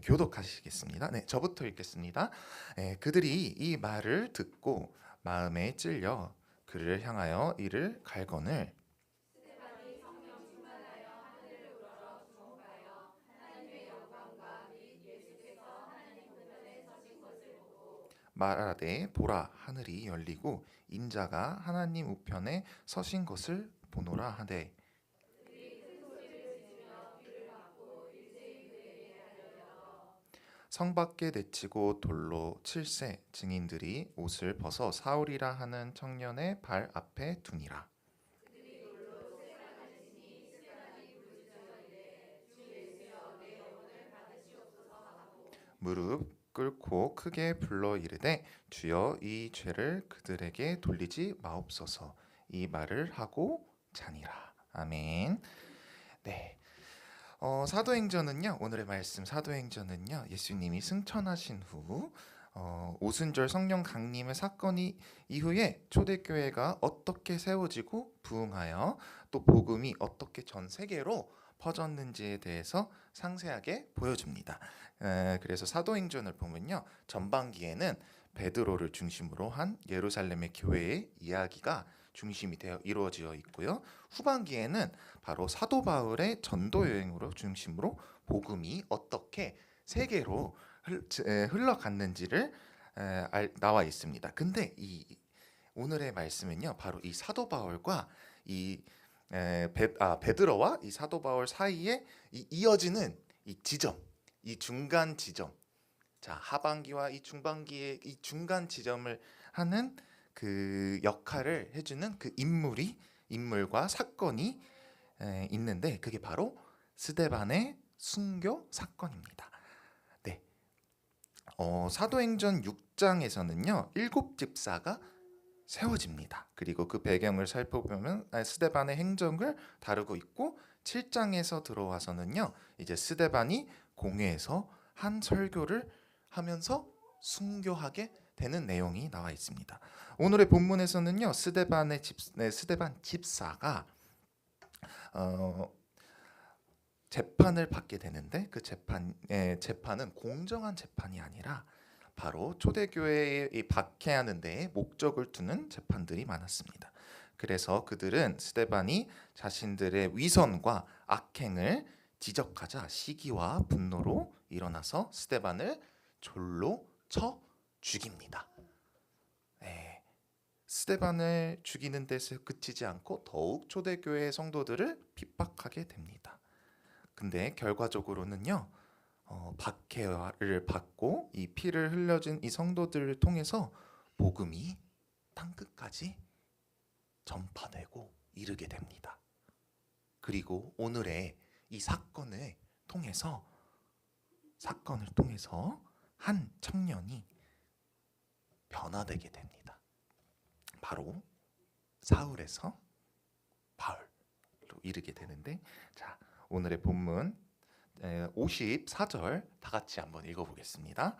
교독하시겠습니다. 네, 저부터 읽겠습니다. 그들이 이 말을 듣고 마음에 찔려 그를 향하여 이를 갈거늘 말하되 보라 하늘이 열리고 인자가 하나님 우편에 서신 것을 보노라 하되 성 밖에 내치고 돌로 칠세 증인들이 옷을 벗어 사울이라 하는 청년의 발 앞에 두니라. 무릎 꿇고 크게 불러 이르되 주여 이 죄를 그들에게 돌리지 마옵소서. 이 말을 하고 자니라. 아멘. 네. 사도행전은요, 오늘의 말씀 사도행전은요, 예수님이 승천하신 후 오순절 성령 강림의 사건이 이후에 초대교회가 어떻게 세워지고 부흥하여 또 복음이 어떻게 전 세계로 퍼졌는지에 대해서 상세하게 보여줍니다. 그래서 사도행전을 보면요, 전반기에는 베드로를 중심으로 한 예루살렘의 교회의 이야기가 중심이 되어 이루어져 있고요. 후반기에는 바로 사도 바울의 전도 여행으로 중심으로 복음이 어떻게 세계로 흘러갔는지를 나와 있습니다. 근데 이 오늘의 말씀은요, 바로 이 사도 바울과 이 베드로와 이 사도 바울 사이에 이어지는 이 지점, 이 중간 지점. 자, 하반기와 이 중반기의 이 중간 지점을 하는 그 역할을 해주는 그 인물과 사건이 있는데 그게 바로 스데반의 순교 사건입니다. 네, 사도행전 6장에서는요, 7집사가 세워집니다. 그리고 그 배경을 살펴보면 스데반의 행적을 다루고 있고 7장에서 들어와서는요, 이제 스데반이 공회에서 한 설교를 하면서 순교하게 되는 내용이 나와 있습니다. 오늘의 본문에서는요, 스데반 집사가 재판을 받게 되는데 그 재판은 공정한 재판이 아니라 바로 초대교회에 박해하는 데에 목적을 두는 재판들이 많았습니다. 그래서 그들은 스데반이 자신들의 위선과 악행을 지적하자 시기와 분노로 일어나서 스데반을 졸로 쳐 죽입니다. 스데반을 죽이는 데서 그치지 않고 더욱 초대교회의 성도들을 핍박하게 됩니다. 근데 결과적으로는요, 박해를 받고 이 피를 흘려준 이 성도들을 통해서 복음이 땅끝까지 전파되고 이르게 됩니다. 그리고 오늘의 이 사건을 통해서 한 청년이 변화되게 됩니다. 바로 사울에서 바울로 이르게 되는데, 자, 오늘의 본문 54절 다 같이 한번 읽어보겠습니다.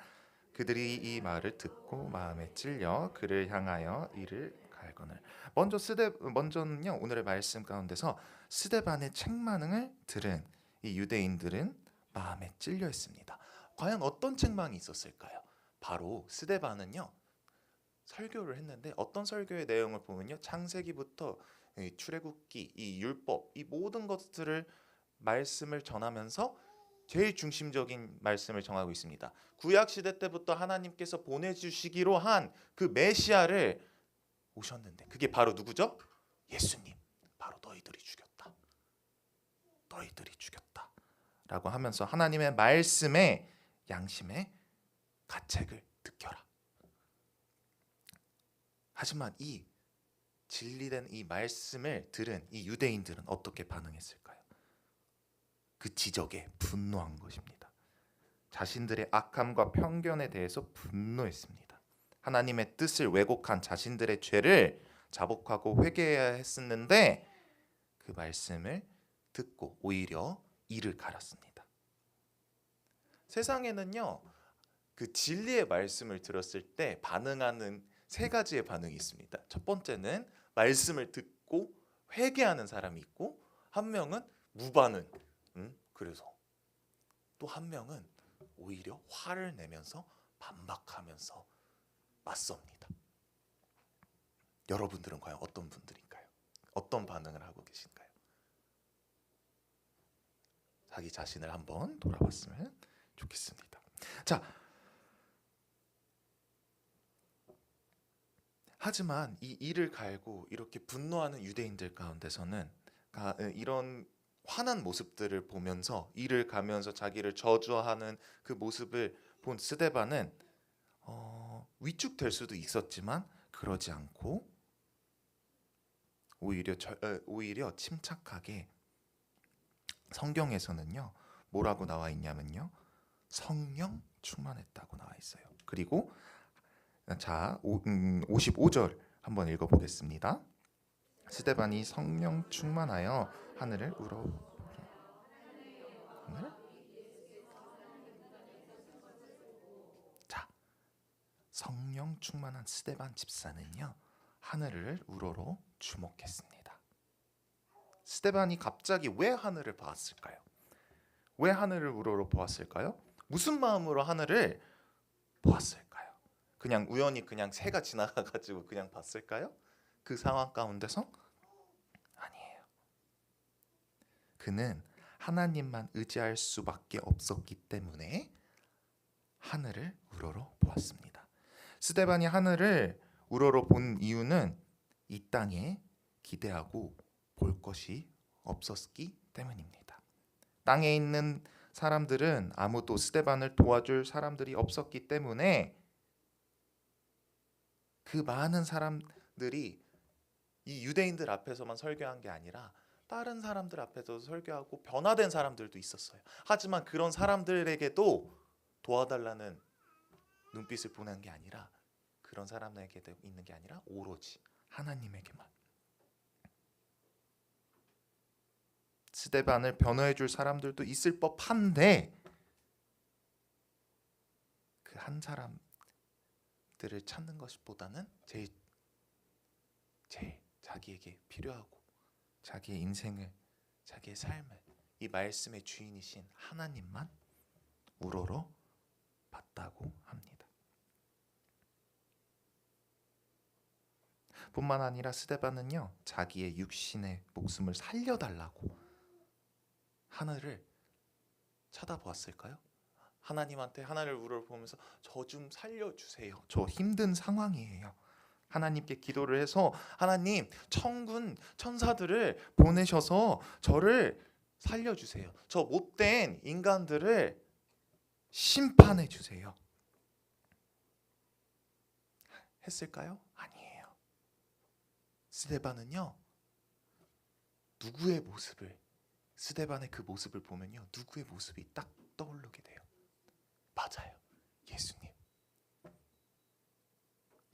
그들이 이 말을 듣고 마음에 찔려 그를 향하여 이를 갈거늘. 먼저는요, 오늘의 말씀 가운데서 스데반의 책망을 들은 이 유대인들은 마음에 찔려 있습니다. 과연 어떤 책망이 있었을까요? 바로 스데반은요, 설교를 했는데 어떤 설교의 내용을 보면요, 창세기부터 출애굽기, 이 율법, 이 모든 것들을 말씀을 전하면서 제일 중심적인 말씀을 정하고 있습니다. 구약 시대 때부터 하나님께서 보내주시기로 한 그 메시아를 오셨는데 그게 바로 누구죠? 예수님. 바로 너희들이 죽였다 라고 하면서 하나님의 말씀에 양심의 가책을 느껴라. 하지만 이 진리된 이 말씀을 들은 이 유대인들은 어떻게 반응했을까요? 그 지적에 분노한 것입니다. 자신들의 악함과 편견에 대해서 분노했습니다. 하나님의 뜻을 왜곡한 자신들의 죄를 자복하고 회개해야 했었는데 그 말씀을 듣고 오히려 이를 갈았습니다. 세상에는요, 그 진리의 말씀을 들었을 때 반응하는 세 가지의 반응이 있습니다. 첫 번째는 말씀을 듣고 회개하는 사람이 있고, 한 명은 무반응. 그래서 또 한 명은 오히려 화를 내면서 반박하면서 맞섭니다. 여러분들은 과연 어떤 분들인가요? 어떤 반응을 하고 계신가요? 자기 자신을 한번 돌아봤으면 좋겠습니다. 자, 하지만 이 이를 갈고 이렇게 분노하는 유대인들 가운데서는 이런 화난 모습들을 보면서 이를 가면서 자기를 저주하는 그 모습을 본 스데반은 위축될 수도 있었지만 그러지 않고 오히려 침착하게, 성경에서는요 뭐라고 나와 있냐면요, 성령 충만했다고 나와 있어요. 그리고 자 55절 한번 읽어보겠습니다. 스데반이 성령 충만하여 하늘을 우러 자, 성령 충만한 스데반 집사는요 하늘을 우러러 주목했습니다. 스데반이 갑자기 왜 하늘을 보았을까요? 왜 하늘을 우러러 보았을까요? 무슨 마음으로 하늘을 보았을까요? 그냥 우연히 그냥 새가 지나가가지고 그냥 봤을까요? 그 상황 가운데서 아니에요. 그는 하나님만 의지할 수밖에 없었기 때문에 하늘을 우러러 보았습니다. 스데반이 하늘을 우러러 본 이유는 이 땅에 기대하고 볼 것이 없었기 때문입니다. 땅에 있는 사람들은 아무도 스데반을 도와줄 사람들이 없었기 때문에 그 많은 사람들이 이 유대인들 앞에서만 설교한 게 아니라 다른 사람들 앞에서 설교하고 변화된 사람들도 있었어요. 하지만 그런 사람들에게도 도와달라는 눈빛을 보낸 게 아니라, 그런 사람에게도 있는 게 아니라 오로지 하나님에게만. 스데반을 변호해 줄 사람들도 있을 법한데 그 한 사람들을 찾는 것보다는 제일 자기에게 필요하고 자기의 인생을, 자기의 삶을 이 말씀의 주인이신 하나님만 우러러 봤다고 합니다. 뿐만 아니라 스데반은요 자기의 육신의 목숨을 살려달라고 하늘을 쳐다보았을까요? 하나님한테 하늘을 우러러보면서 저 좀 살려주세요, 저 힘든 상황이에요. 하나님께 기도를 해서 하나님 천군 천사들을 보내셔서 저를 살려주세요, 저 못된 인간들을 심판해 주세요 했을까요? 아니에요. 스데반은요 누구의 모습을, 스데반의 그 모습을 보면요 누구의 모습이 딱 떠오르게 돼요. 맞아요, 예수님.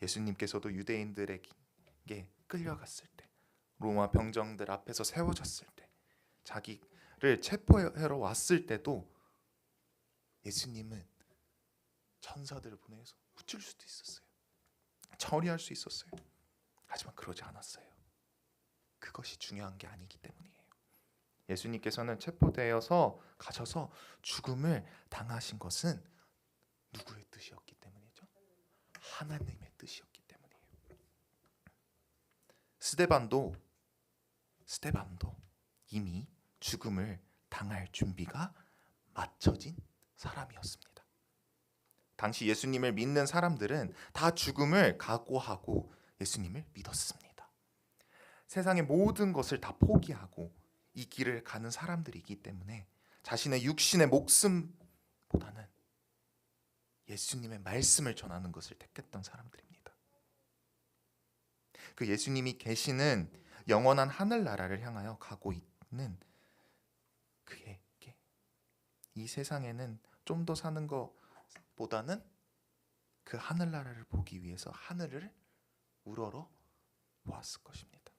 예수님께서도 유대인들에게 끌려갔을 때, 로마 병정들 앞에서 세워졌을 때, 자기를 체포하러 왔을 때도 예수님은 천사들을 보내서 붙일 수도 있었어요. 처리할 수 있었어요. 하지만 그러지 않았어요. 그것이 중요한 게 아니기 때문이에요. 예수님께서는 체포되어서 가셔서 죽음을 당하신 것은 누구의 뜻이었기 때문이죠? 하나님의 뜻이었기 때문이에요. 스데반도 이미 죽음을 당할 준비가 마쳐진 사람이었습니다. 당시 예수님을 믿는 사람들은 다 죽음을 각오하고 예수님을 믿었습니다. 세상의 모든 것을 다 포기하고 이 길을 가는 사람들이기 때문에 자신의 육신의 목숨보다는 예수님의 말씀을 전하는 것을 택했던 사람들입니다. 그 예수님이 계시는 영원한 하늘나라를 향하여 가고 있는 그에게 이 세상에는 좀 더 사는 것보다는 그 하늘나라를 보기 위해서 하늘을 우러러 보았을 것입니다.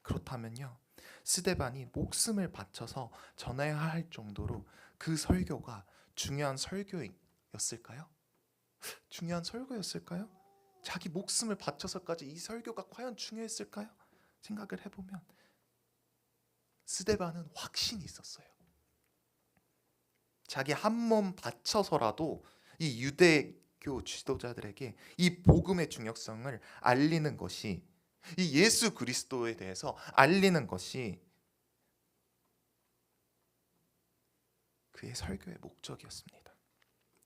그렇다면요 스데반이 목숨을 바쳐서 전해야 할 정도로 그 설교가 중요한 설교였을까요? 중요한 설교였을까요? 자기 목숨을 바쳐서까지 이 설교가 과연 중요했을까요? 생각을 해보면 스데반은 확신이 있었어요. 자기 한 몸 바쳐서라도 이 유대교 지도자들에게 이 복음의 중요성을 알리는 것이, 이 예수 그리스도에 대해서 알리는 것이 그의 설교의 목적이었습니다.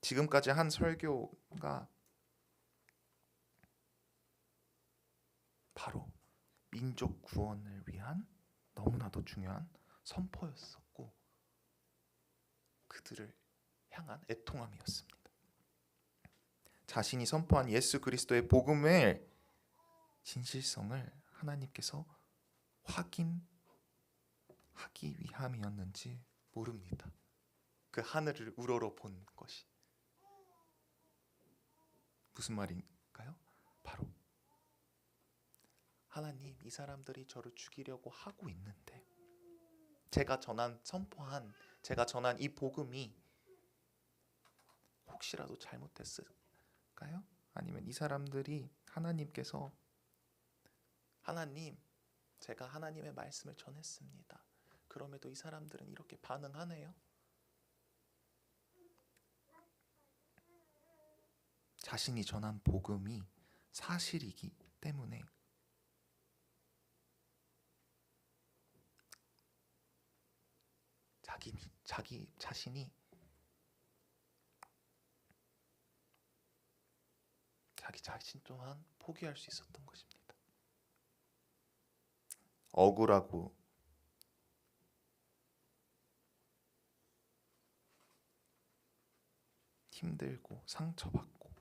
지금까지 한 설교가 바로 민족 구원을 위한 너무나도 중요한 선포였었고 그들을 향한 애통함이었습니다. 자신이 선포한 예수 그리스도의 복음의 진실성을 하나님께서 확인하기 위함이었는지 모릅니다. 그 하늘을 우러러 본 것이 무슨 말인가요? 바로 하나님, 이 사람들이 저를 죽이려고 하고 있는데 제가 전한 이 복음이 혹시라도 잘못됐을까요? 아니면 이 사람들이 하나님께서 하나님, 제가 하나님의 말씀을 전했습니다. 그럼에도 이 사람들은 이렇게 반응하네요. 자신이 전한 복음이 사실이기 때문에 자기 자신이 자기 자신 또한 포기할 수 있었던 것입니다. 억울하고 힘들고 상처받고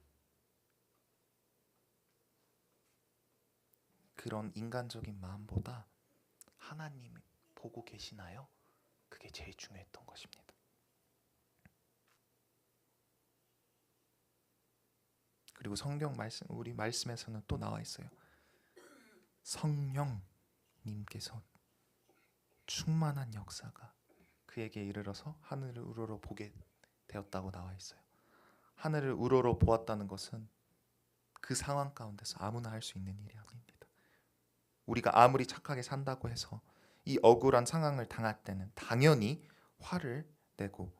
그런 인간적인 마음보다 하나님이 보고 계시나요? 그게 제일 중요했던 것입니다. 그리고 성경 말씀, 우리 말씀에서는 또 나와 있어요. 성령님께서 충만한 역사가 그에게 이르러서 하늘을 우러러 보게 되었다고 나와 있어요. 하늘을 우러러 보았다는 것은 그 상황 가운데서 아무나 할 수 있는 일이 아닙니다. 우리가 아무리 착하게 산다고 해서 이 억울한 상황을 당할 때는 당연히 화를 내고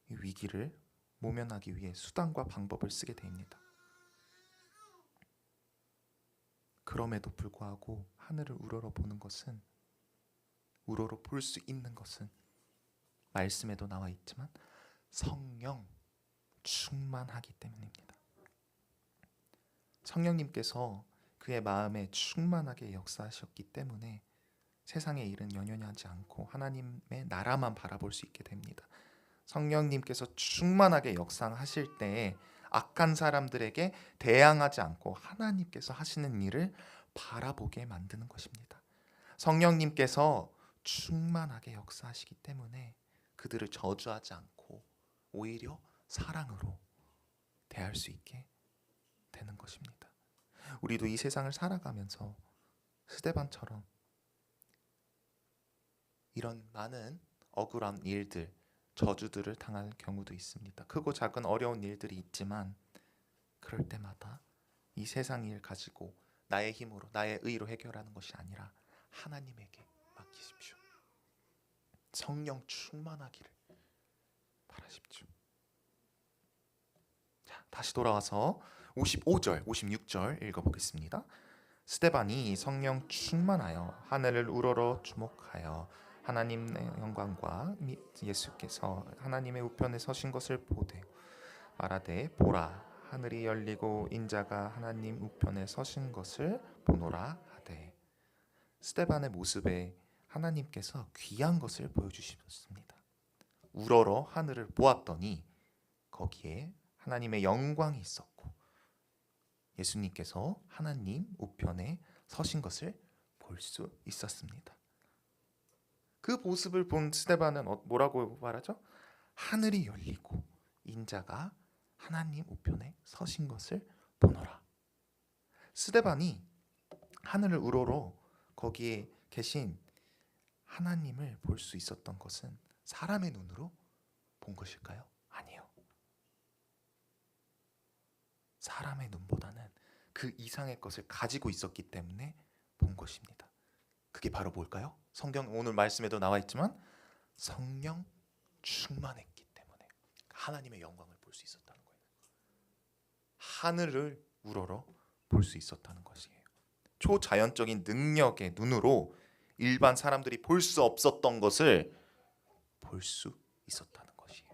이 위기를 모면하기 위해 수단과 방법을 쓰게 됩니다. 그럼에도 불구하고 하늘을 우러러 보는 것은, 우러러 볼 수 있는 것은 말씀에도 나와 있지만 성령 충만하기 때문입니다. 성령님께서 그의 마음에 충만하게 역사하셨기 때문에 세상의 일은 연연히 하지 않고 하나님의 나라만 바라볼 수 있게 됩니다. 성령님께서 충만하게 역사하실 때에 악한 사람들에게 대항하지 않고 하나님께서 하시는 일을 바라보게 만드는 것입니다. 성령님께서 충만하게 역사하시기 때문에 그들을 저주하지 않고 오히려 사랑으로 대할 수 있게 되는 것입니다. 우리도 이 세상을 살아가면서 스데반처럼 이런 많은 억울한 일들, 저주들을 당할 경우도 있습니다. 크고 작은 어려운 일들이 있지만 그럴 때마다 이 세상 일 가지고 나의 힘으로, 나의 의로 해결하는 것이 아니라 하나님에게 맡기십시오. 성령 충만하기를 바라십시오. 자, 다시 돌아와서 55절, 56절 읽어보겠습니다. 스데반이 성령 충만하여 하늘을 우러러 주목하여 하나님의 영광과 및 예수께서 하나님의 우편에 서신 것을 보되 말하되 보라 하늘이 열리고 인자가 하나님 우편에 서신 것을 보노라 하되, 스데반의 모습에 하나님께서 귀한 것을 보여주셨습니다. 우러러 하늘을 보았더니 거기에 하나님의 영광이 있었고 예수님께서 하나님 우편에 서신 것을 볼 수 있었습니다. 그 모습을 본 스데반은 뭐라고 말하죠? 하늘이 열리고 인자가 하나님 우편에 서신 것을 보노라. 스데반이 하늘을 우러러 거기에 계신 하나님을 볼 수 있었던 것은 사람의 눈으로 본 것일까요? 아니요. 사람의 눈보다는 그 이상의 것을 가지고 있었기 때문에 본 것입니다. 그게 바로 뭘까요? 성경 오늘 말씀에도 나와 있지만 성령 충만했기 때문에. 하나님의 영광을 볼 수 있었다는 거예요. 하늘을 우러러 볼 수 있었다는 것이에요. 초자연적인 능력의 눈으로 일반 사람들이 볼 수 없었던 것을 볼 수 있었다는 것이에요.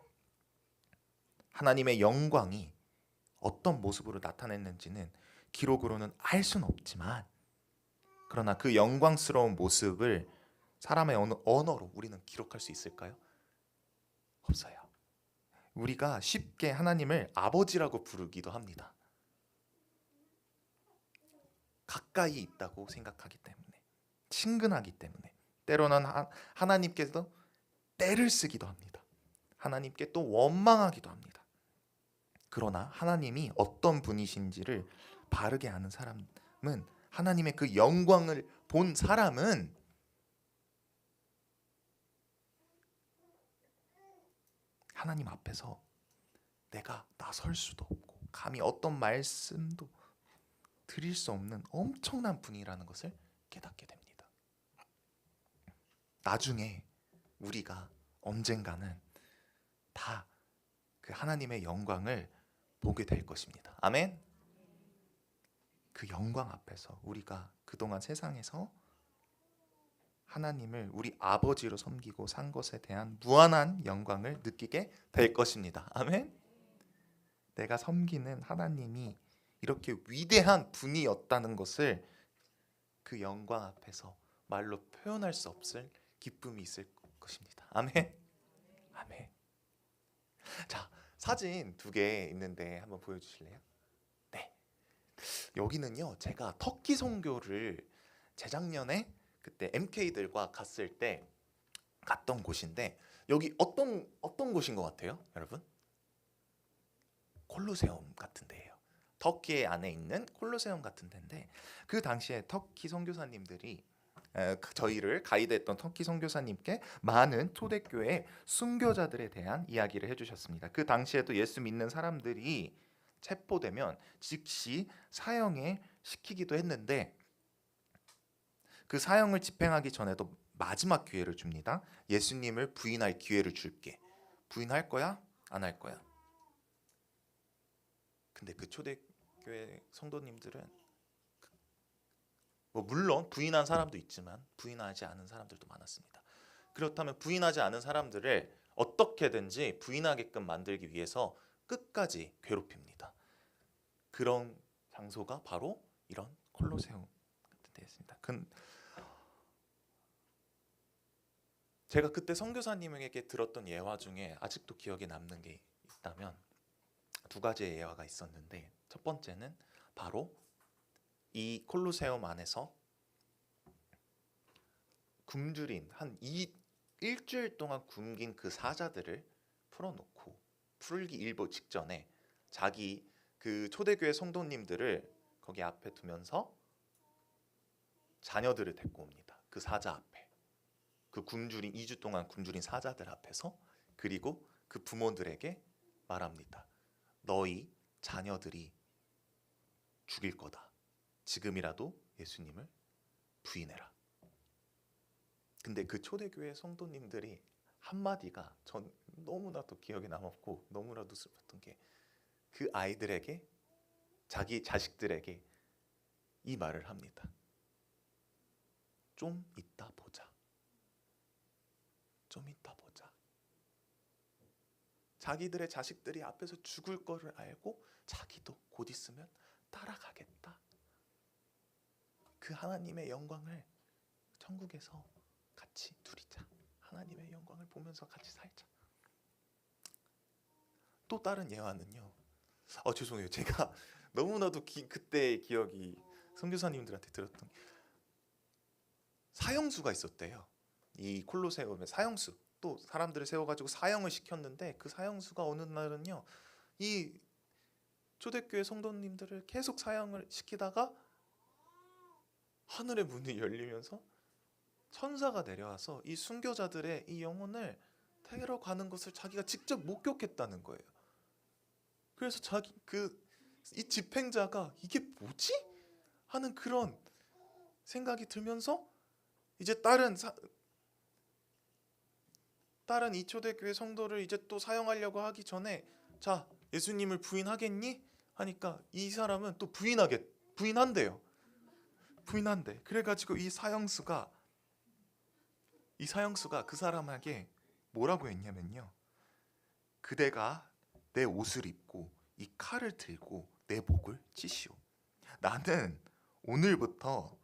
하나님의 영광이 어떤 모습으로 나타냈는지는 기록으로는 알 수는 없지만, 그러나 그 영광스러운 모습을 사람의 언어로 우리는 기록할 수 있을까요? 없어요. 우리가 쉽게 하나님을 아버지라고 부르기도 합니다. 가까이 있다고 생각하기 때문에, 친근하기 때문에. 때로는 하나님께서 때를 쓰기도 합니다. 하나님께 또 원망하기도 합니다. 그러나 하나님이 어떤 분이신지를 바르게 아는 사람은, 하나님의 그 영광을 본 사람은 하나님 앞에서 내가 나설 수도 없고 감히 어떤 말씀도 드릴 수 없는 엄청난 분이라는 것을 깨닫게 됩니다. 나중에 우리가 언젠가는 다 그 하나님의 영광을 보게 될 것입니다. 아멘. 그 영광 앞에서 우리가 그동안 세상에서 하나님을 우리 아버지로 섬기고 산 것에 대한 무한한 영광을 느끼게 될 것입니다. 아멘. 내가 섬기는 하나님이 이렇게 위대한 분이었다는 것을 그 영광 앞에서 말로 표현할 수 없을 기쁨이 있을 것입니다. 아멘. 아멘. 자, 사진 2개 있는데 한번 보여주실래요? 네. 여기는요, 제가 터키 선교를 재작년에 그때 MK들과 갔을 때 갔던 곳인데, 여기 어떤 곳인 것 같아요, 여러분? 콜로세움 같은 데예요. 터키 안에 있는 콜로세움 같은 데인데, 그 당시에 터키 선교사님들이 저희를 가이드했던 터키 선교사님께 많은 초대교회 순교자들에 대한 이야기를 해주셨습니다. 그 당시에도 예수 믿는 사람들이 체포되면 즉시 사형에 시키기도 했는데, 그 사형을 집행하기 전에도 마지막 기회를 줍니다. 예수님을 부인할 기회를 줄게. 부인할 거야? 안 할 거야? 근데 그 초대교회 성도님들은 물론 부인한 사람도 있지만 부인하지 않은 사람들도 많았습니다. 그렇다면 부인하지 않은 사람들을 어떻게든지 부인하게끔 만들기 위해서 끝까지 괴롭힙니다. 그런 장소가 바로 이런 콜로세움 같은 데였습니다. 제가 그때 선교사님에게 들었던 예화 중에 아직도 기억에 남는 게 있다면 2가지의 예화가 있었는데, 첫 번째는 바로 이 콜로세움 안에서 굶주린 일주일 동안 굶긴 그 사자들을 풀어놓고 풀기 일보 직전에 자기 그 초대교회 성도님들을 거기 앞에 두면서 자녀들을 데리고 옵니다. 그 사자 앞에, 그 2주 동안 굶주린 사자들 앞에서. 그리고 그 부모들에게 말합니다. 너희 자녀들이 죽일 거다. 지금이라도 예수님을 부인해라. 근데 그 초대교회 성도님들이 한마디가 전 너무나도 기억에 남았고 너무나도 슬펐던 게, 그 아이들에게, 자기 자식들에게 이 말을 합니다. 좀 이따 보자. 좀 이따 보자. 자기들의 자식들이 앞에서 죽을 거를 알고 자기도 곧 있으면 따라가겠다. 그 하나님의 영광을 천국에서 같이 누리자. 하나님의 영광을 보면서 같이 살자. 또 다른 예화는요. 죄송해요. 제가 너무나도 그때의 기억이, 선교사님들한테 들었던 사형수가 있었대요. 이 콜로세움에 사형수, 또 사람들을 세워가지고 사형을 시켰는데, 그 사형수가 어느 날은요, 이 초대교회 성도님들을 계속 사형을 시키다가 하늘의 문이 열리면서 천사가 내려와서 이 순교자들의 이 영혼을 태우러 가는 것을 자기가 직접 목격했다는 거예요. 그래서 이 집행자가 이게 뭐지? 하는 그런 생각이 들면서 이제 다른 다른 이초대교회 성도를 이제 또 사용하려고 하기 전에 자, 예수님을 부인하겠니? 하니까 이 사람은 또 부인한대요. 부인한대. 그래가지고 이 사형수가 그 사람에게 뭐라고 했냐면요. 그대가 내 옷을 입고 이 칼을 들고 내 목을 치시오. 나는 오늘부터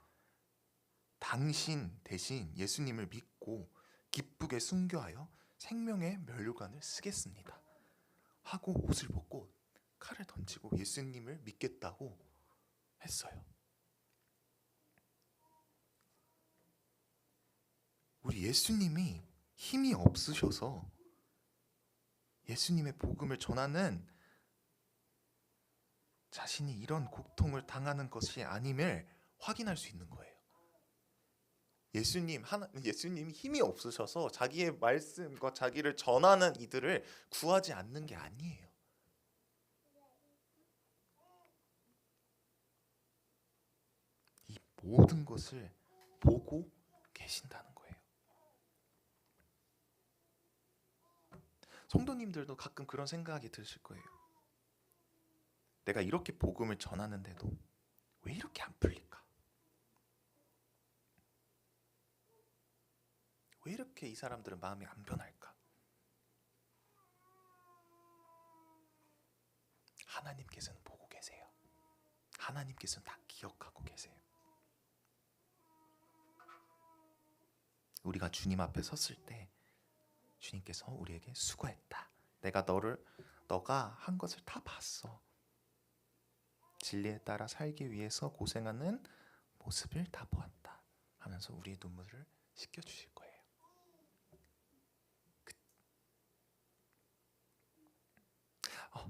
당신 대신 예수님을 믿고 기쁘게 순교하여 생명의 면류관을 쓰겠습니다. 하고 옷을 벗고 칼을 던지고 예수님을 믿겠다고 했어요. 우리 예수님이 힘이 없으셔서 예수님의 복음을 전하는 자신이 이런 고통을 당하는 것이 아님을 확인할 수 있는 거예요. 예수님이 힘이 없으셔서 자기의 말씀과 자기를 전하는 이들을 구하지 않는 게 아니에요. 이 모든 것을 보고 계신다는 거예요. 성도님들도 가끔 그런 생각이 드실 거예요. 내가 이렇게 복음을 전하는데도 왜 이렇게 안 풀릴까? 왜 이렇게 이 사람들은 마음이 안 변할까? 하나님께서는 보고 계세요. 하나님께서는 다 기억하고 계세요. 우리가 주님 앞에 섰을 때 주님께서 우리에게 수고했다. 너가 한 것을 다 봤어. 진리에 따라 살기 위해서 고생하는 모습을 다 보았다 하면서 우리의 눈물을 씻겨주실 거예요.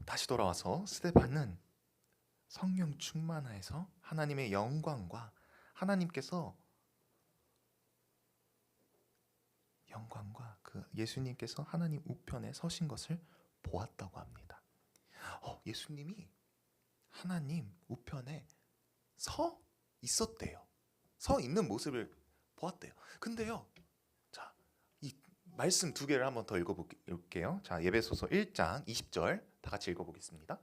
다시 돌아와서 스데반은 성령 충만하여서 하나님의 영광과 그 예수님께서 하나님 우편에 서신 것을 보았다고 합니다. 예수님이 하나님 우편에 서 있었대요. 서 있는 모습을 보았대요. 근데요, 자, 이 말씀 두 개를 한번 더 읽어볼게요. 자, 에베소서 1장 20절 다 같이 읽어보겠습니다.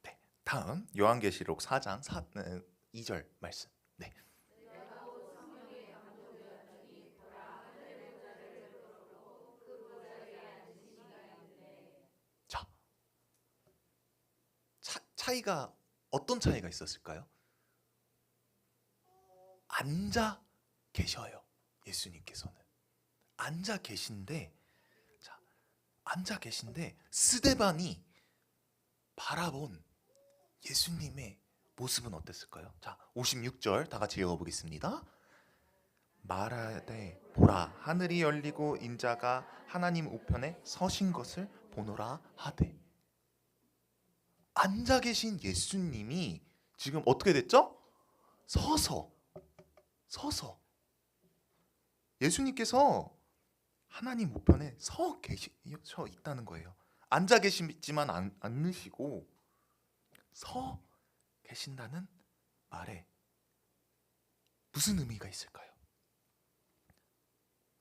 네, 다음 요한계시록 4장 2절 말씀. 네. 자, 차이가 어떤 차이가 있었을까요? 앉아 계셔요. 예수님께서는 앉아 계신데, 자, 앉아 계신데 스데반이 바라본 예수님의 모습은 어땠을까요? 자, 56절 다 같이 읽어보겠습니다. 말하되 보라 하늘이 열리고 인자가 하나님 우편에 서신 것을 보노라 하되. 앉아 계신 예수님이 지금 어떻게 됐죠? 서서 예수님께서 하나님 우편에 서 있다는 거예요. 앉아 계시지만 않으시고 서 계신다는 말에 무슨 의미가 있을까요?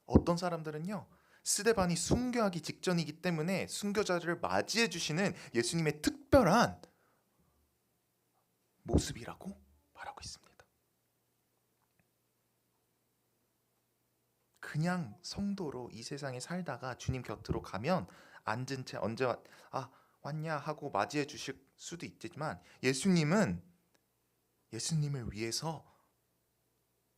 어떤 사람들은요, 스데반이 순교하기 직전이기 때문에 순교자를 맞이해 주시는 예수님의 특별한 모습이라고 말하고 있습니다. 그냥 성도로 이 세상에 살다가 주님 곁으로 가면 앉은 채 언제 왔냐 하고 맞이해 주실 수도 있지만, 예수님을 위해서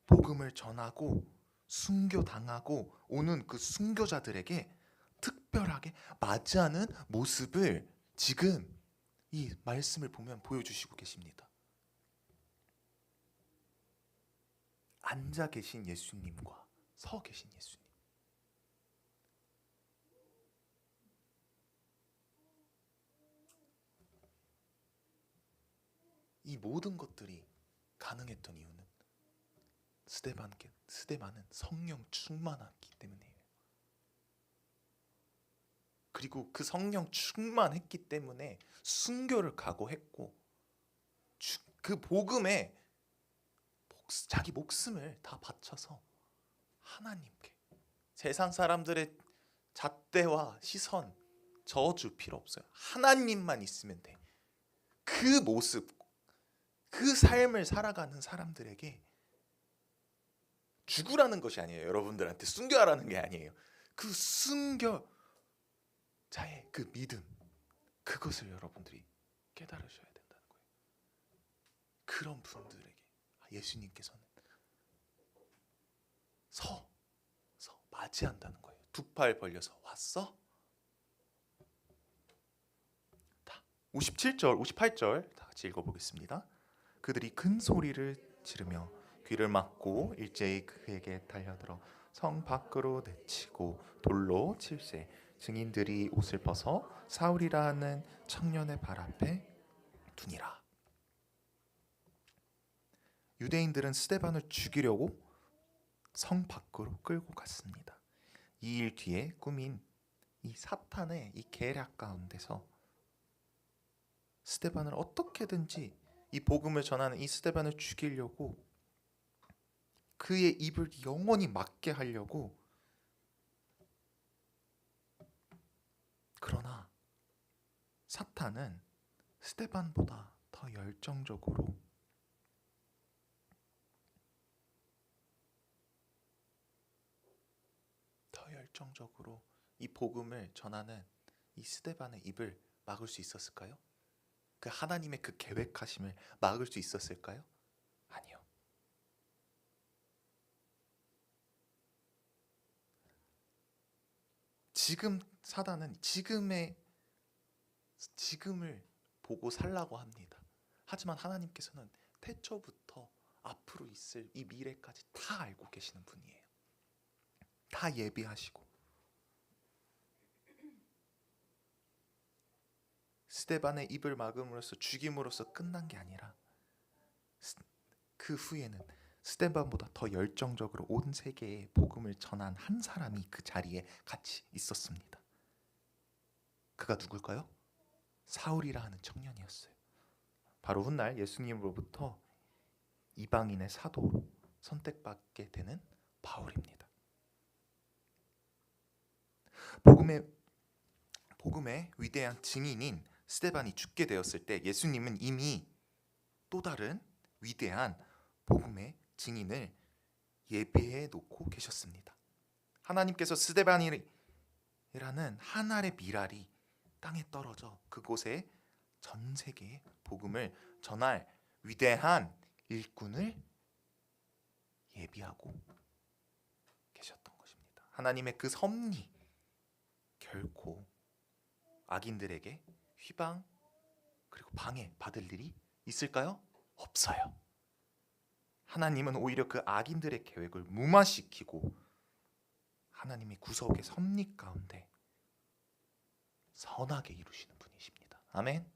복음을 전하고 순교당하고 오는 그 순교자들에게 특별하게 맞이하는 모습을 지금 이 말씀을 보면 보여주시고 계십니다. 앉아 계신 예수님과 서 계신 예수님. 이 모든 것들이 가능했던 이유는 스데반은 성령 충만했기 때문이에요. 그리고 그 성령 충만했기 때문에 순교를 각오했고 그 복음에 자기 목숨을 다 바쳐서 하나님께, 세상 사람들의 잣대와 시선, 저주 필요 없어요. 하나님만 있으면 돼. 그 모습, 그 삶을 살아가는 사람들에게 죽으라는 것이 아니에요. 여러분들한테 순교하라는 게 아니에요. 그 순교자의 그 믿음, 그것을 여러분들이 깨달으셔야 된다는 거예요. 그런 분들에게 예수님께서는 서 맞이한다는 거예요. 두 팔 벌려서 왔어? 57절, 58절 다 같이 읽어보겠습니다. 그들이 큰 소리를 지르며 귀를 막고 일제히 그에게 달려들어 성 밖으로 내치고 돌로 칠세. 증인들이 옷을 벗어 사울이라 하는 청년의 발 앞에 두니라. 유대인들은 스데반을 죽이려고 성 밖으로 끌고 갔습니다. 이 일 뒤에 꾸민 이 사탄의 이 계략 가운데서 스데반을 어떻게든지, 이 복음을 전하는 이 스데반을 죽이려고, 그의 입을 영원히 막게 하려고. 그러나 사탄은 스데반보다 더 열정적으로 이 복음을 전하는 이 스데반의 입을 막을 수 있었을까요? 그 하나님의 그 계획하심을 막을 수 있었을까요? 아니요. 지금 사단은 지금을 보고 살라고 합니다. 하지만 하나님께서는 태초부터 앞으로 있을 이 미래까지 다 알고 계시는 분이에요. 다 예비하시고. 스데반의 입을 막음으로써, 죽임으로써 끝난 게 아니라 그 후에는 스데반보다 더 열정적으로 온 세계에 복음을 전한 한 사람이 그 자리에 같이 있었습니다. 그가 누굴까요? 사울이라 하는 청년이었어요. 바로 훗날 예수님으로부터 이방인의 사도로 선택받게 되는 바울입니다. 복음의 위대한 증인인 스데반이 죽게 되었을 때 예수님은 이미 또 다른 위대한 복음의 증인을 예비해 놓고 계셨습니다. 하나님께서 스데반이라는 한 알의 밀알이 땅에 떨어져 그곳에 전 세계에 복음을 전할 위대한 일꾼을 예비하고 계셨던 것입니다. 하나님의 그 섭리, 결코 악인들에게 휘방 그리고 방해 받을 일이 있을까요? 없어요. 하나님은 오히려 그 악인들의 계획을 무마시키고 하나님의 구속의 섭리 가운데 선하게 이루시는 분이십니다. 아멘.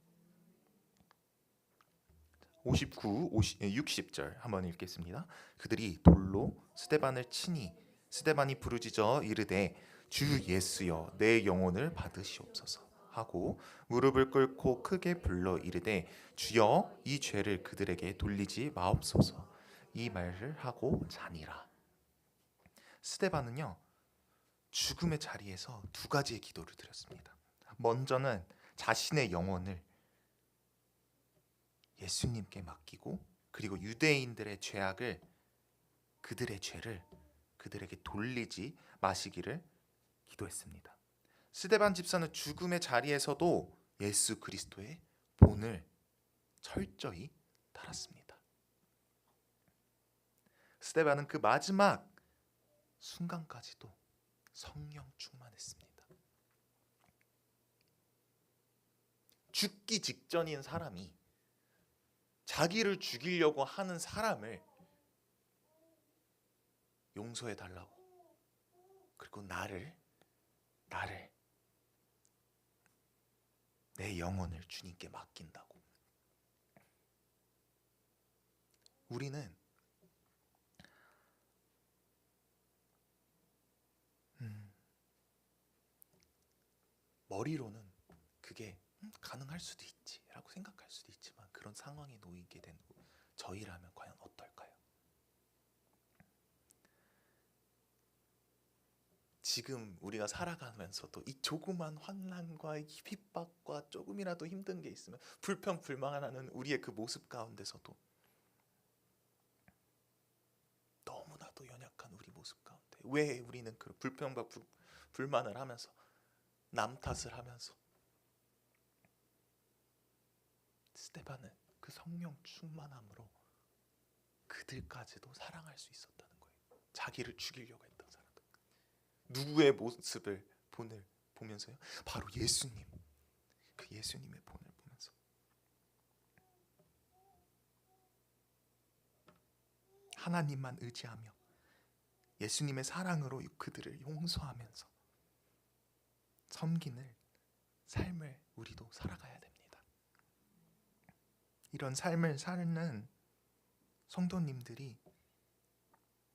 60절 한번 읽겠습니다. 그들이 돌로 스데반을 치니 스데반이 부르짖어 이르되 주 예수여 내 영혼을 받으시옵소서 하고 무릎을 꿇고 크게 불러 이르되 주여 이 죄를 그들에게 돌리지 마옵소서. 이 말을 하고 자니라. 스데반은요, 죽음의 자리에서 두 가지의 기도를 드렸습니다. 먼저는 자신의 영혼을 예수님께 맡기고, 그리고 유대인들의 죄악을, 그들의 죄를 그들에게 돌리지 마시기를 기도했습니다. 스데반 집사는 죽음의 자리에서도 예수 그리스도의 본을 철저히 따랐습니다. 스데반은 그 마지막 순간까지도 성령 충만했습니다. 죽기 직전인 사람이 자기를 죽이려고 하는 사람을 용서해 달라고, 그리고 나를 내 영혼을 주님께 맡긴다고. 우리는 머리로는 그게 가능할 수도 있지라고 생각할 수도 있지만 그 그런 상황에 놓이게 된 저희라면 과연 어떨까요? 지금 우리가 살아가면서도 이 조그만 환난과 이 핍박과 조금이라도 힘든 게 있으면 불평불만하는 우리의 그 모습 가운데서도 너무나도 연약한 우리 모습 가운데 왜 우리는 그 불평과 불만을 하면서 남 탓을 하면서 스데반은 그 성령 충만함으로 그들까지도 사랑할 수 있었다는 거예요. 자기를 죽이려고 했던 사람들. 누구의 모습을 보면서요? 바로 예수님. 그 예수님의 본을 보면서 하나님만 의지하며 예수님의 사랑으로 그들을 용서하면서 섬기는 삶을 우리도 살아가야 됩니다. 이런 삶을 사는 성도님들이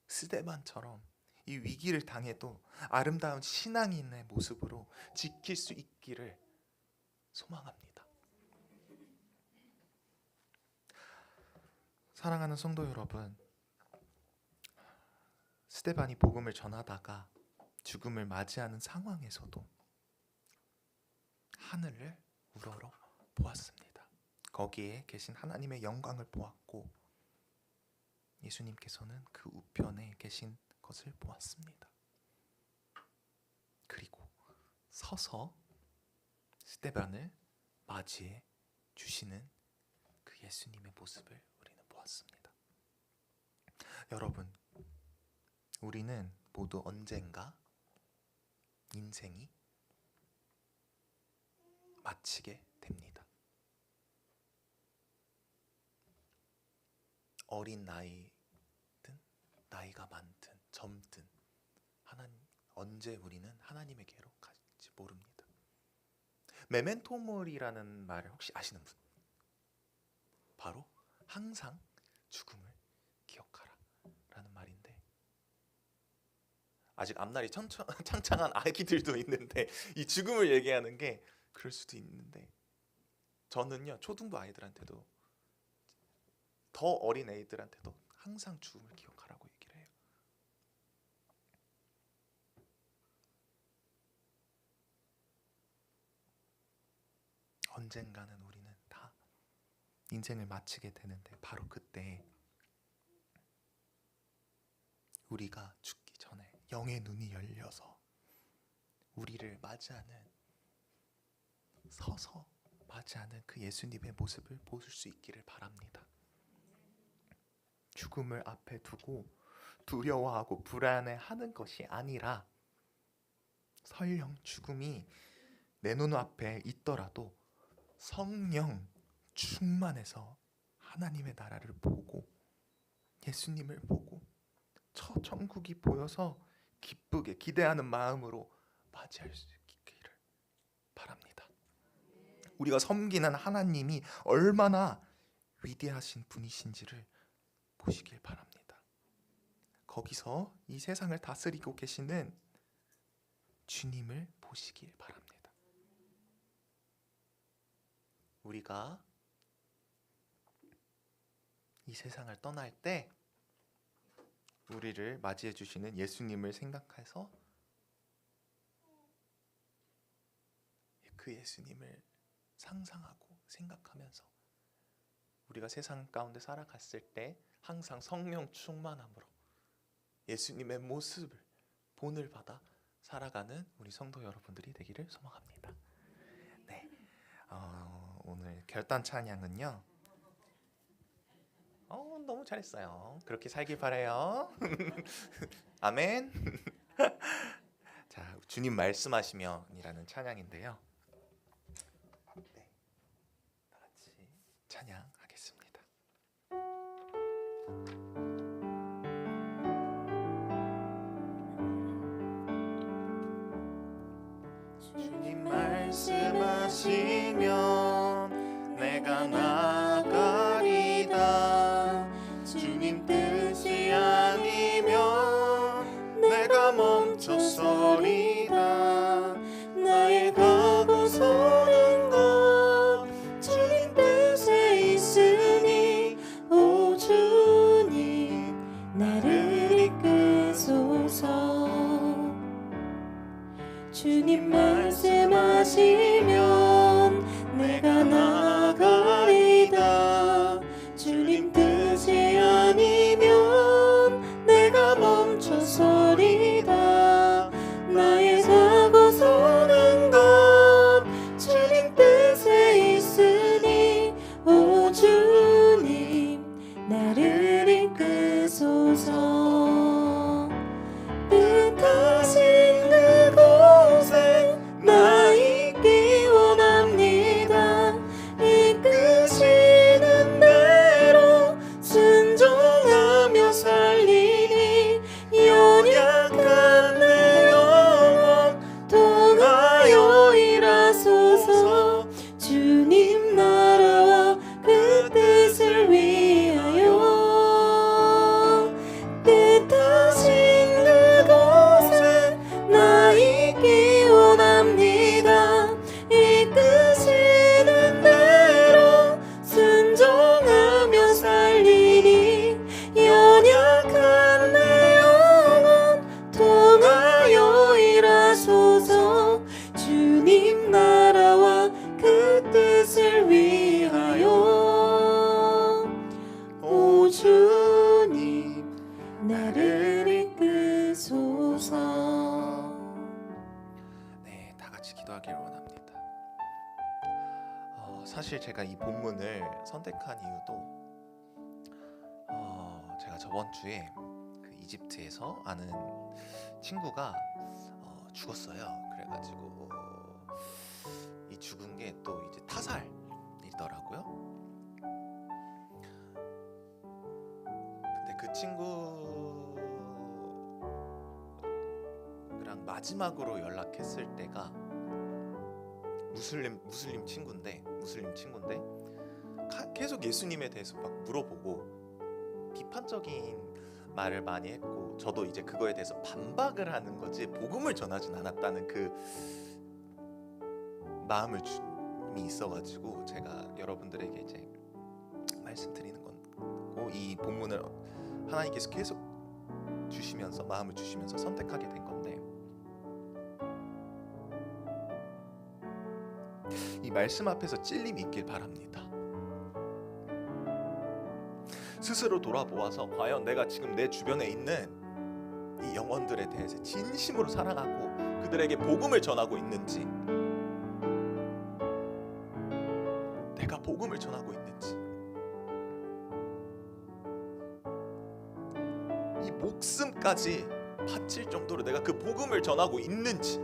스데반처럼 이 위기를 당해도 아름다운 신앙인의 모습으로 지킬 수 있기를 소망합니다. 사랑하는 성도 여러분, 스데반이 복음을 전하다가 죽음을 맞이하는 상황에서도 하늘을 우러러 보았습니다. 거기에 계신 하나님의 영광을 보았고 예수님께서는 그 우편에 계신 것을 보았습니다. 그리고 서서 스데반을 맞이해 주시는 그 예수님의 모습을 우리는 보았습니다. 여러분, 우리는 모두 언젠가 인생이 마치게 됩니다. 어린 나이든 나이가 많든 젊든 언제 우리는 하나님에게로 갈지 모릅니다. 메멘토 모리라는 말을 혹시 아시는 분? 바로 항상 죽음을 기억하라 라는 말인데, 아직 앞날이 창창한 아기들도 있는데 이 죽음을 얘기하는 게 그럴 수도 있는데, 저는요 초등부 아이들한테도 더 어린 애들한테도 항상 죽음을 기억하라고 얘기를 해요. 언젠가는 우리는 다 인생을 마치게 되는데 바로 그때 우리가 죽기 전에 영의 눈이 열려서 우리를 맞이하는, 서서 맞이하는 그 예수님의 모습을 보실 수 있기를 바랍니다. 죽음을 앞에 두고 두려워하고 불안해하는 것이 아니라 설령 죽음이 내 눈앞에 있더라도 성령 충만해서 하나님의 나라를 보고 예수님을 보고 첫 천국이 보여서 기쁘게 기대하는 마음으로 맞이할 수 있기를 바랍니다. 우리가 섬기는 하나님이 얼마나 위대하신 분이신지를 보시길 바랍니다. 거기서 이 세상을 다스리고 계시는 주님을 보시길 바랍니다. 우리가 이 세상을 떠날 때 우리를 맞이해 주시는 예수님을 생각해서 그 예수님을 상상하고 생각하면서 우리가 세상 가운데 살아갔을 때 항상 성령 충만함으로 예수님의 모습을 본을 받아 살아가는 우리 성도 여러분들이 되기를 소망합니다. 네, 오늘 결단 찬양은요. 너무 잘했어요. 그렇게 살길 바라요. 아멘. 자, 주님 말씀하시며이라는 찬양인데요. 네, 다 같이 찬양하겠습니다. 주님 말씀하시면 내가 나가리다. 주님 뜻이 아니면 내가 멈춰서리다. 나의 것 주님 나를 이끄소서. 네, 다 같이 기도하기를 원합니다. 사실 제가 이 본문을 선택한 이유도 제가 저번 주에 그 이집트에서 아는 친구가 죽었어요. 그래가지고 이 죽은 게 또 이제 타살이더라고요. 근데 그 친구랑 마지막으로 연락했을 때가 무슬림 친구인데 계속 예수님에 대해서 막 물어보고 비판적인 말을 많이 했고, 저도 이제 그거에 대해서 반박을 하는 거지 복음을 전하진 않았다는 그 마음이 있어가지고 제가 여러분들에게 이제 말씀드리는 거고, 이 본문을 하나님께서 계속 주시면서 마음을 주시면서 선택하게 된 건데, 이 말씀 앞에서 찔림이 있길 바랍니다. 스스로 돌아보아서 과연 내가 지금 내 주변에 있는 이 영혼들에 대해서 진심으로 사랑하고 그들에게 복음을 전하고 있는지, 내가 복음을 전하고 있는지, 이 목숨까지 바칠 정도로 내가 그 복음을 전하고 있는지,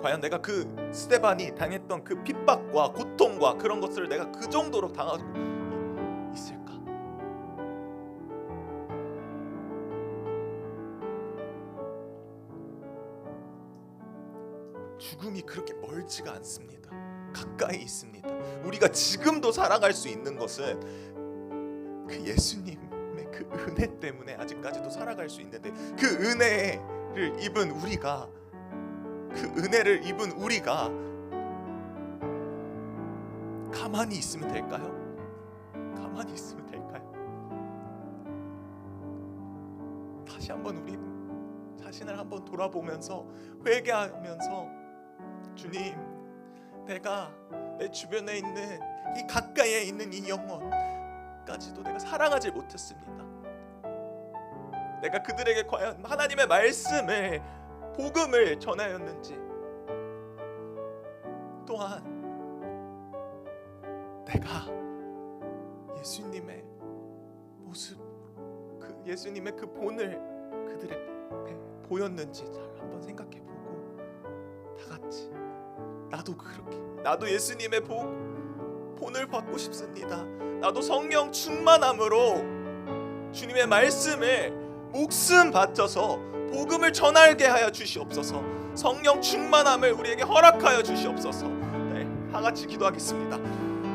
과연 내가 그 스데반이 당했던 그 핍박과 고통과 그런 것을 내가 그 정도로 당하고 있을까? 죽음이 그렇게 멀지가 않습니다. 가까이 있습니다. 우리가 지금도 살아갈 수 있는 것은 그 예수님의 그 은혜 때문에 아직까지도 살아갈 수 있는데, 그 은혜를 입은 우리가 가만히 있으면 될까요? 가만히 있으면 될까요? 다시 한번 우리 자신을 한번 돌아보면서 회개하면서, 주님, 내가 내 주변에 있는 이 가까이에 있는 이 영혼까지도 내가 사랑하지 못했습니다. 내가 그들에게 과연 하나님의 말씀을, 복음을 전하였는지, 또한 내가 예수님의 모습, 그 예수님의 그 본을 그들에게 보였는지 잘 한번 생각해보고, 다 같이 나도 예수님의 본을 받고 싶습니다. 나도 성령 충만함으로 주님의 말씀을 목숨 바쳐서 복음을 전하게 하여 주시옵소서. 성령 충만함을 우리에게 허락하여 주시옵소서. 네, 다 같이 기도하겠습니다.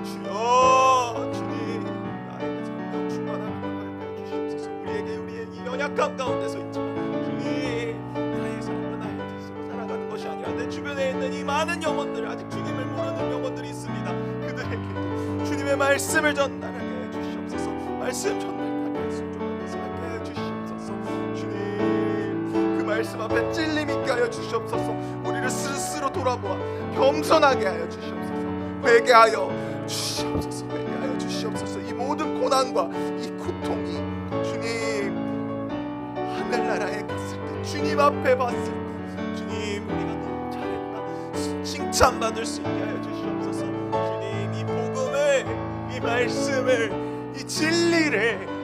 주여, 주님, 나에게 성령 충만함을 허락하여 주시옵소서. 우리의 이 연약함 가운데서 있지만, 주님, 나의 삶과 나의 뜻으로 살아가는 것이 아니라 내 주변에 있는 이 많은 영혼들, 아직 주님을 모르는 영혼들이 있습니다. 그들에게 주님의 말씀을 전달하게 해 주시옵소서. 말씀 전달하게 순종하게 살게 해 주시옵소서. 주님, 그 말씀 앞에 찔림 있게 하여 주시옵소서. 우리를 스스로 돌아보아 겸손하게 하여 주시옵소서. 회개하여 주시옵소서. 회개하여 주시옵소서. 이 모든 고난과 이 고통이 주님 하늘나라에 갔을 때, 주님 앞에 봤을 때, 주님, 우리가 너무 잘했다 칭찬받을 수 있게 하여 주시옵소서. 주님, 이 복음을, 이 말씀을, 이 진리를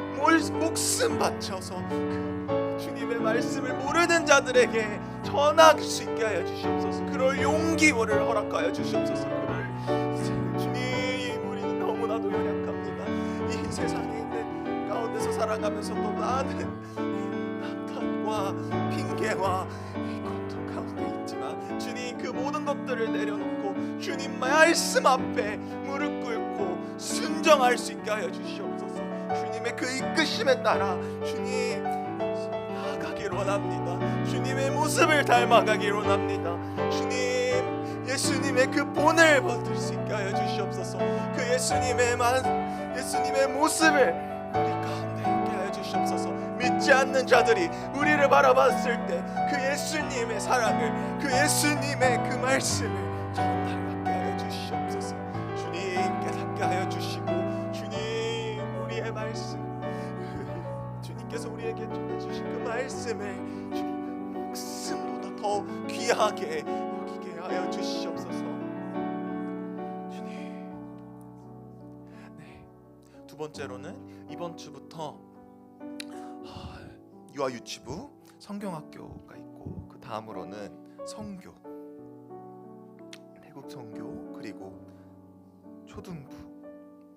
목숨 바쳐서 그 주님의 말씀을 모르는 자들에게 전할 수 있게 하여 주시옵소서. 그럴 용기를 허락하여 주시옵소서. 주님, 우리는 너무나도 연약합니다. 이 세상에 있는 가운데서 살아가면서 또 많은 낙탄과 핑계와 고통 가운데 있지만, 주님, 그 모든 것들을 내려놓고 주님 말씀 앞에 무릎 꿇고 순종할 수 있게 하여 주시옵소서. 주님의 그 이끄심에 따라 주님 나아가기를 원합니다. 주님의 모습을 닮아가기를 원합니다. 주님, 예수님의 그 본을 받을 수 있게 하여 주시옵소서. 그 예수님의 모습을 우리 가운데 있게 하여 주시옵소서. 믿지 않는 자들이 우리를 바라봤을 때 그 예수님의 사랑을, 그 예수님의 그 말씀을 전달받게 하여 주시옵소서. 주님, 깨닫게 하여 주시고, 주님, 우리의 말씀, 하나님께서 우리에게 전해주신 그 말씀을 목숨보다 더 귀하게 여기게 하여 주시옵소서. 주님. 네, 두 번째로는 이번 주부터 유아 유치부, 성경학교가 있고, 그 다음으로는 성교, 태국 성교, 그리고 초등부,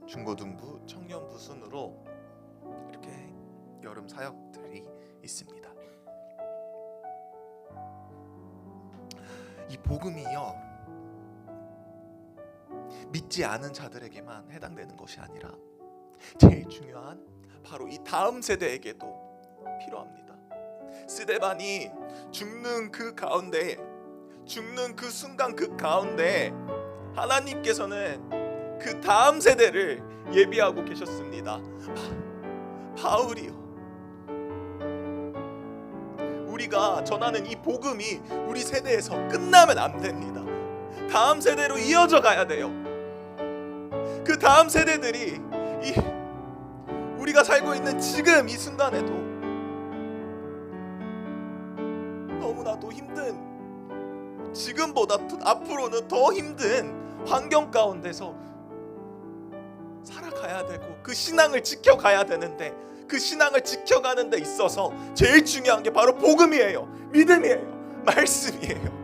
중고등부, 청년부 순으로 이렇게 여름 사역들이 있습니다. 이 복음이요, 믿지 않은 자들에게만 해당되는 것이 아니라 제일 중요한 바로 이 다음 세대에게도 필요합니다. 스데반이 죽는 그 가운데, 죽는 그 순간 그 가운데 하나님께서는 그 다음 세대를 예비하고 계셨습니다. 바울이요, 우리가 전하는 이 복음이 우리 세대에서 끝나면 안 됩니다. 다음 세대로 이어져 가야 돼요. 그 다음 세대들이 우리가 살고 있는 지금 이 순간에도 너무나도 힘든, 지금보다 앞으로는 더 힘든 환경 가운데서 살아가야 되고 그 신앙을 지켜가야 되는데, 그 신앙을 지켜가는 데 있어서 제일 중요한 게 바로 복음이에요. 믿음이에요. 말씀이에요.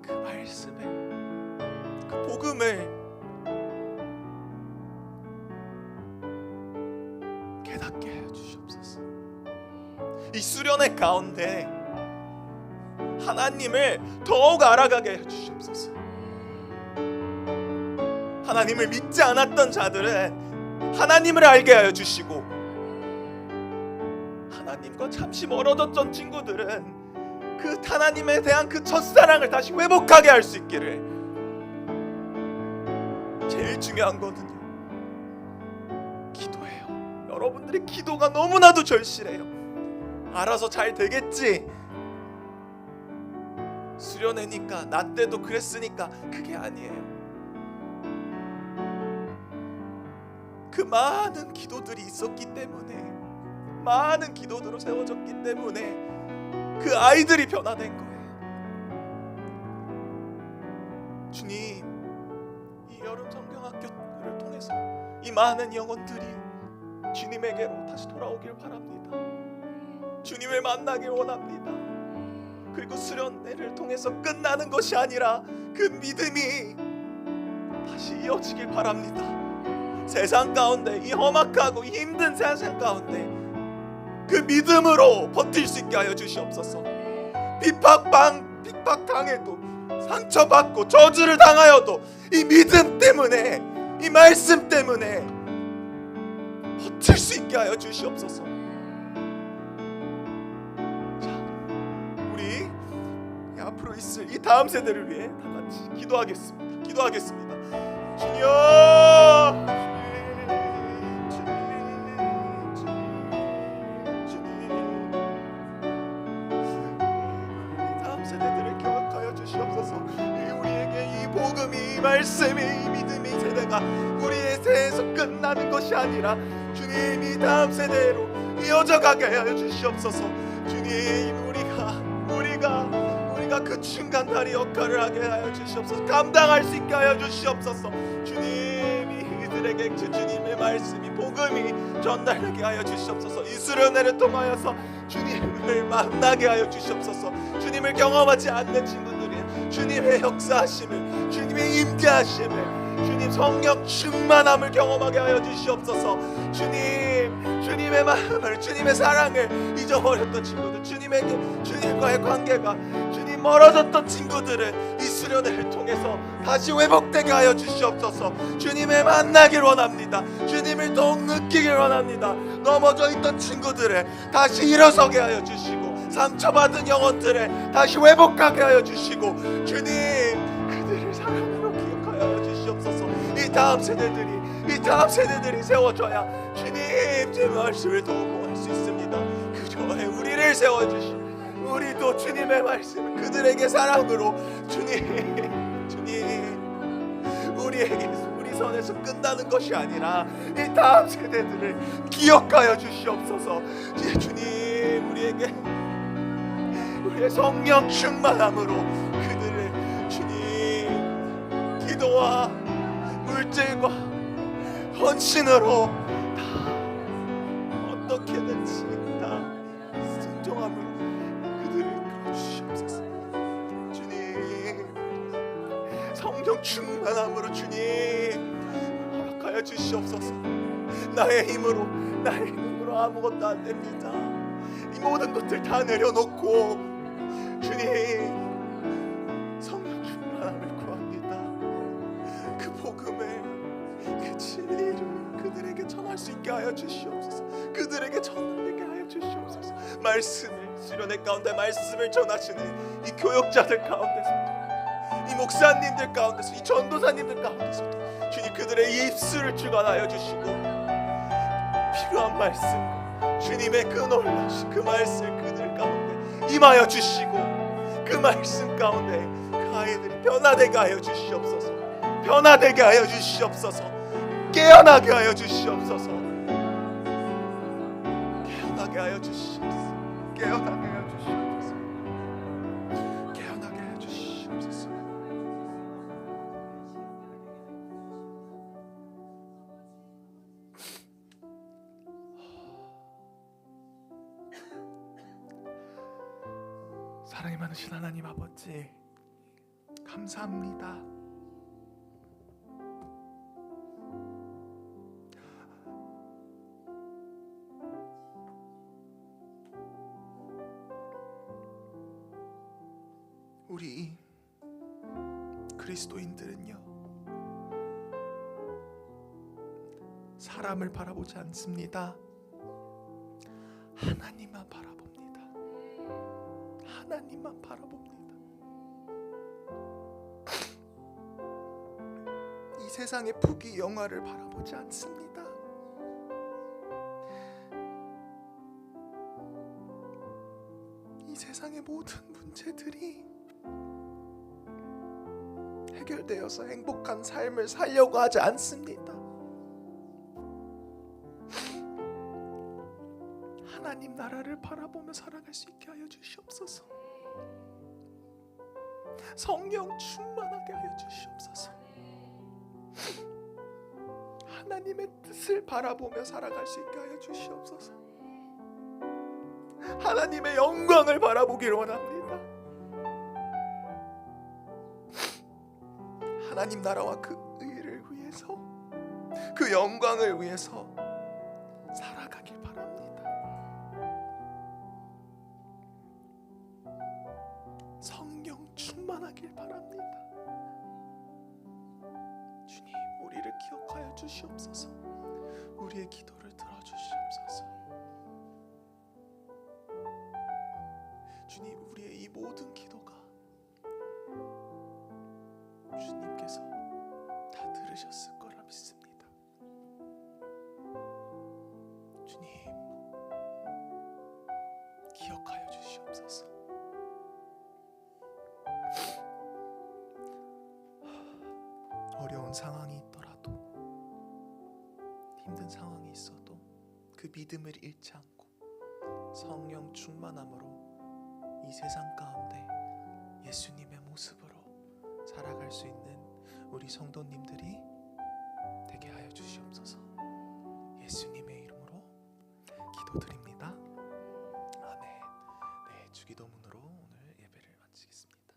그 말씀을, 그 복음을 깨닫게 해 주시옵소서. 이 수련회 가운데 하나님을 더욱 알아가게 해 주시옵소서. 하나님을 믿지 않았던 자들은 하나님을 알게 하여 주시고, 하나님과 잠시 멀어졌던 친구들은 그 하나님에 대한 그 첫사랑을 다시 회복하게 할 수 있기를. 제일 중요한 거는요, 기도예요. 여러분들의 기도가 너무나도 절실해요. 알아서 잘 되겠지, 수련회니까, 나 때도 그랬으니까, 그게 아니에요. 그 많은 기도들이 있었기 때문에, 많은 기도들로 세워졌기 때문에 그 아이들이 변화된 거예요. 주님, 이 여름 성경학교를 통해서 이 많은 영혼들이 주님에게로 다시 돌아오길 바랍니다. 주님을 만나길 원합니다. 그리고 수련회를 통해서 끝나는 것이 아니라 그 믿음이 다시 이어지길 바랍니다. 세상 가운데, 이 험악하고 힘든 세상 가운데 그 믿음으로 버틸 수 있게 하여 주시옵소서. 핍박당해도, 상처받고 저주를 당하여도 이 믿음 때문에, 이 말씀 때문에 버틸 수 있게 하여 주시옵소서. 자, 우리 앞으로 있을 이 다음 세대를 위해 다 같이 기도하겠습니다. 주여, 우리에게 이 복음이, 이 말씀이, 이 믿음이 세대가 우리의 세대에서 끝나는 것이 아니라 주님이 다음 세대로 이어져 가게 하여 주시옵소서. 주님, 우리가 그 중간다리 역할을 하게 하여 주시옵소서. 감당할 수 있게 하여 주시옵소서. 주님이 이들에게 주님의 말씀이, 복음이 전달되게 하여 주시옵소서. 이 수련회를 통하여서 주님을 만나게 하여 주시옵소서. 주님을 경험하지 않는 친구들이 주님의 역사하심을, 주님의 임재하심을, 주님 성령 충만함을 경험하게 하여 주시옵소서. 주님의 마음을, 주님의 사랑을 잊어버렸던 친구들, 주님과의 관계가, 주님 멀어졌던 친구들은 이 수련회를 통해서 다시 회복되게 하여 주시옵소서. 주님을 만나길 원합니다. 주님을 더욱 느끼길 원합니다. 넘어져 있던 친구들을 다시 일어서게 하여 주시고, 상처받은 영혼들을 다시 회복하게 하여 주시고, 주님, 그들을 사랑으로 기억하여 하여 주시옵소서. 이 다음 세대들이 세워져야 주님 제 말씀을 더욱 할 수 있습니다. 그 저에 우리를 세워주시고, 우리도 주님의 말씀을 그들에게 사랑으로, 주님, 우리 선에서 끝나는 것이 아니라 이 다음 세대들을 기억하여 주시옵소서. 주님, 우리의 성령 충만함으로 그들을 주님 기도와 물질과 헌신으로 다 어떻게든지 다 순종함으로 그들을 이끌어 주시옵소서. 주님, 성령 충만함으로 주님 허락하여 주시옵소서. 나의 힘으로 아무것도 안 됩니다. 이 모든 것들 다 내려놓고 주님 성령 충만함을 구합니다. 그 복음을, 그 진리를 그들에게 전할 수 있게 하여 주시옵소서. 그들에게 전하게 하여 주시옵소서. 말씀을 수련회 가운데 말씀을 전하시는 이 교역자들 가운데서도, 이 목사님들 가운데서, 이 전도사님들 가운데서도 주님 그들의 입술을 주관하여 주시고 필요한 말씀, 주님의 그 놀라신 그 말씀 그들 가운데 임하여 주시고 그 말씀 가운데 그 아이들이 변화되게 하여 주시옵소서. 변화되게 하여 주시옵소서. 깨어나게 하여 주시옵소서. 깨어나게 하여 주시옵소서. 깨어나게 하여 주시옵소서. 깨어나게 하여 주시옵소서. 사랑이 많으신 하나님 아버지, 감사합니다. 우리 그리스도인들은요, 사람을 바라보지 않습니다. 하나님만 바라봅니다. 하나님만 바라봅니다. 이 세상의 부귀 영화를 바라보지 않습니다. 이 세상의 모든 문제들이 해결되어서 행복한 삶을 살려고 하지 않습니다. 하나님 나라를 바라보며 살아갈 수 있게 하여 주시옵소서. 성령 충만하게 하여 주시옵소서. 하나님의 뜻을 바라보며 살아갈 수 있게 하여 주시옵소서. 하나님의 영광을 바라보기를 원합니다. 하나님 나라와 그 의를 위해서, 그 영광을 위해서 살아가길 바랍니다. 성령 충만하길 바랍니다. 주님, 우리를 기억하여 주시옵소서. 우리의 기도를 들어주시옵소서. 주님, 우리의 이 모든 기도가 주님께서 다 들으셨을 거라 믿습니다. 주님, 기억하여 주시옵소서. 어려운 상황이 있더라도, 힘든 상황이 있어도 그 믿음을 잃지 않고 성령 충만함으로 이 세상 가운데 예수님의 모습으로 살아갈 수 있는 우리 성도님들이 되게 하여 주시옵소서. 예수님의 이름으로 기도드립니다. 아멘. 네, 주기도문으로 오늘 예배를 마치겠습니다.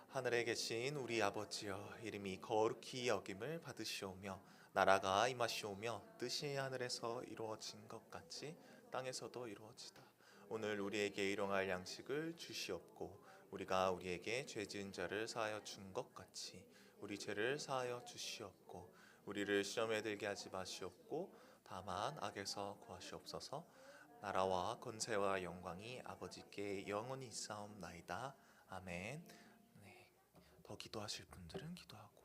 하늘에 계신 우리 아버지여, 이름이 거룩히 여김을 받으시오며 나라가 임하시오며 뜻이 하늘에서 이루어진 것 같이 땅에서도 이루어지다. 오늘 우리에게 일용할 양식을 주시옵고 우리가 우리에게 죄 지은 자를 사하여 준 것 같이 우리 죄를 사하여 주시옵고 우리를 시험에 들게 하지 마시옵고 다만 악에서 구하시옵소서. 나라와 권세와 영광이 아버지께 영원히 있사옵나이다. 아멘. 네, 더 기도하실 분들은 기도하고